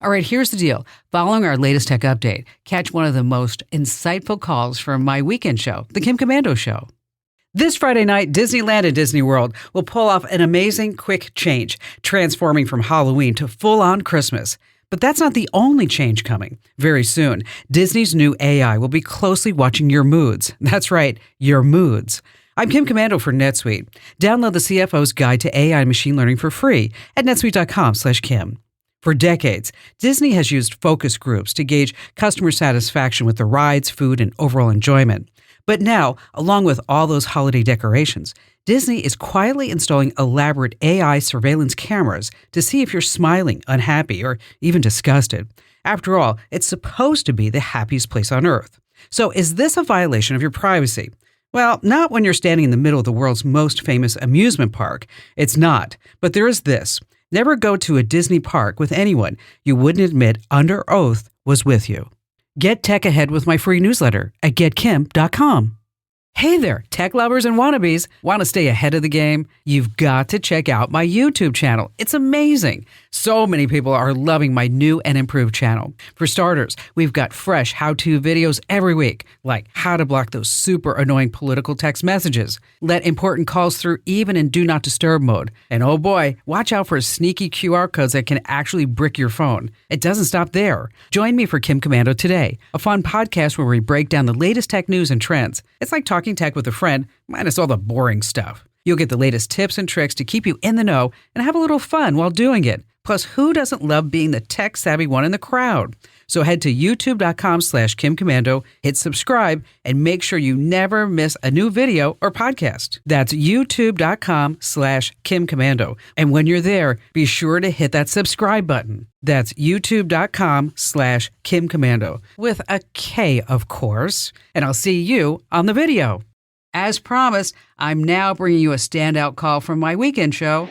All right, here's the deal. Following our latest tech update, catch one of the most insightful calls from my weekend show, The Kim Komando Show. This Friday night, Disneyland and Disney World will pull off an amazing quick change, transforming from Halloween to full-on Christmas. But that's not the only change coming. Very soon, Disney's new AI will be closely watching your moods. That's right, your moods. I'm Kim Komando for NetSuite. Download the CFO's Guide to AI and Machine Learning for free at netsuite.com/Kim. For decades, Disney has used focus groups to gauge customer satisfaction with the rides, food, and overall enjoyment. But now, along with all those holiday decorations, Disney is quietly installing elaborate AI surveillance cameras to see if you're smiling, unhappy, or even disgusted. After all, it's supposed to be the happiest place on earth. So is this a violation of your privacy? Well, not when you're standing in the middle of the world's most famous amusement park. It's not. But there is this. Never go to a Disney park with anyone you wouldn't admit under oath was with you. Get tech ahead with my free newsletter at getkim.com. Hey there, tech lovers and wannabes. Want to stay ahead of the game? You've got to check out my YouTube channel. It's amazing. So many people are loving my new and improved channel. For starters, we've got fresh how-to videos every week, like how to block those super annoying political text messages, let important calls through even in Do Not Disturb mode, and oh boy, watch out for sneaky QR codes that can actually brick your phone. It doesn't stop there. Join me for Kim Komando Today, a fun podcast where we break down the latest tech news and trends. It's like talking tech with a friend, minus all the boring stuff. You'll get the latest tips and tricks to keep you in the know and have a little fun while doing it. Plus, who doesn't love being the tech-savvy one in the crowd? So head to youtube.com/Kim Komando, hit subscribe, and make sure you never miss a new video or podcast. That's youtube.com/Kim Komando. And when you're there, be sure to hit that subscribe button. That's youtube.com/Kim Komando, with a K, of course. And I'll see you on the video. As promised, I'm now bringing you a standout call from my weekend show.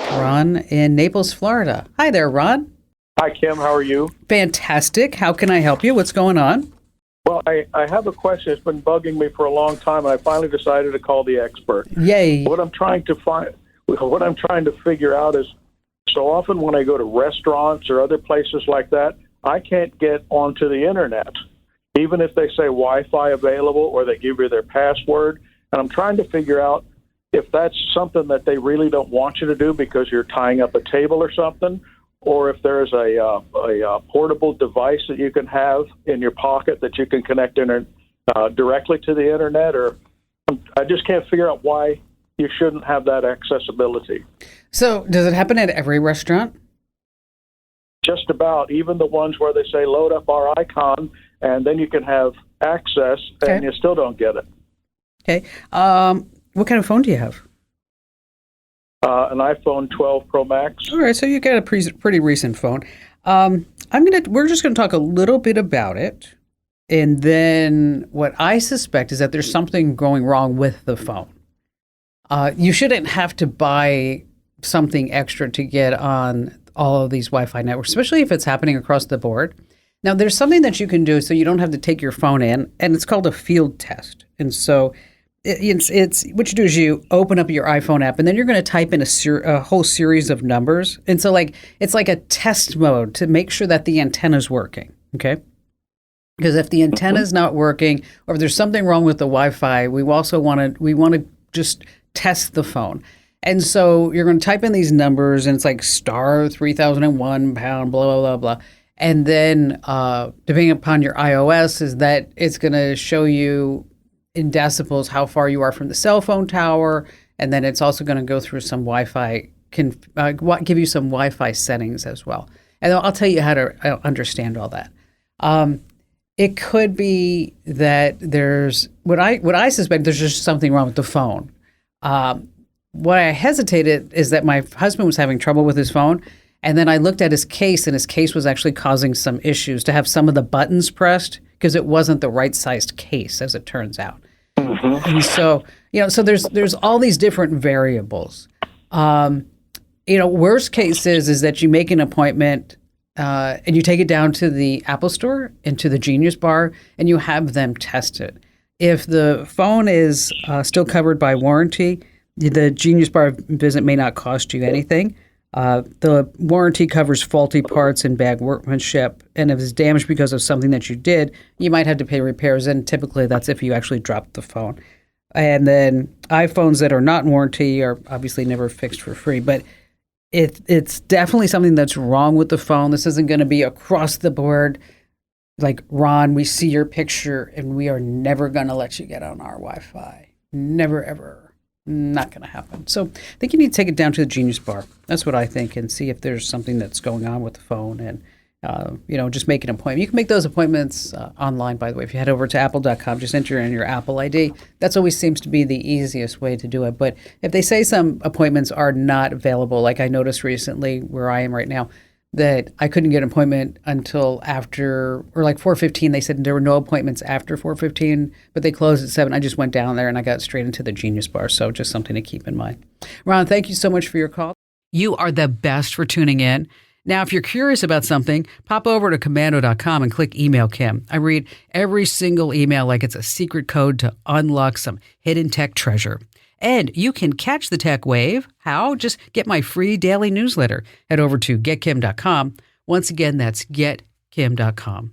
Ron in Naples, Florida. Hi there, Ron. Hi, Kim. How are you? Fantastic. How can I help you? What's going on? Well, I have a question that's been bugging me for a long time, and I finally decided to call the expert. Yay. What I'm trying to figure out is, so often when I go to restaurants or other places like that, I can't get onto the internet, even if they say Wi-Fi available or they give you their password. And I'm trying to figure out if that's something that they really don't want you to do because you're tying up a table or something, or if there's a portable device that you can have in your pocket that you can connect directly to the internet, or I just can't figure out why you shouldn't have that accessibility. So does it happen at every restaurant? Just about, even the ones where they say load up our icon and then you can have access, and you still don't get it. Okay. What kind of phone do you have? An iPhone 12 Pro Max. All right, so you got a pretty recent phone. We're just gonna talk a little bit about it, and then what I suspect is that there's something going wrong with the phone. You shouldn't have to buy something extra to get on all of these Wi-Fi networks, especially if it's happening across the board. Now, there's something that you can do so you don't have to take your phone in, and it's called a field test. And so it's what you do is you open up your iPhone app, and then you're going to type in a whole series of numbers. And so it's like a test mode to make sure that the antenna's working, okay? Because if the antenna is not working, or if there's something wrong with the Wi-Fi, we want to just test the phone. And so you're going to type in these numbers, and it's like star 3001 pound, blah, blah, blah, blah. And then depending upon your iOS, is that it's going to show you in decibels how far you are from the cell phone tower. And then it's also going to go through some Wi-Fi, give you some Wi-Fi settings as well. And I'll tell you how to understand all that. It could be that there's, what I suspect, there's just something wrong with the phone. What I hesitated is that my husband was having trouble with his phone. And then I looked at his case, and his case was actually causing some issues to have some of the buttons pressed because it wasn't the right sized case, as it turns out. Mm-hmm. And so, so there's all these different variables. Worst case is that you make an appointment and you take it down to the Apple Store and to the Genius Bar, and you have them test it. If the phone is still covered by warranty, the Genius Bar visit may not cost you anything. The warranty covers faulty parts and bad workmanship. And if it's damaged because of something that you did, you might have to pay repairs. And typically that's if you actually dropped the phone. And then iPhones that are not in warranty are obviously never fixed for free. But it's definitely something that's wrong with the phone. This isn't going to be across the board. Like, Ron, we see your picture and we are never going to let you get on our Wi-Fi. Never, ever. Not going to happen. So I think you need to take it down to the Genius Bar. That's what I think, and see if there's something that's going on with the phone, and just make an appointment. You can make those appointments online, by the way. If you head over to apple.com, just enter in your Apple ID. That's always seems to be the easiest way to do it. But if they say some appointments are not available, like I noticed recently where I am right now, that I couldn't get an appointment until after, or like 4:15. They said there were no appointments after 4:15, but they closed at 7. I just went down there and I got straight into the Genius Bar. So just something to keep in mind. Ron, thank you so much for your call. You are the best for tuning in. Now, if you're curious about something, pop over to Komando.com and click Email Kim. I read every single email like it's a secret code to unlock some hidden tech treasure. And you can catch the tech wave. How? Just get my free daily newsletter. Head over to GetKim.com. Once again, that's GetKim.com.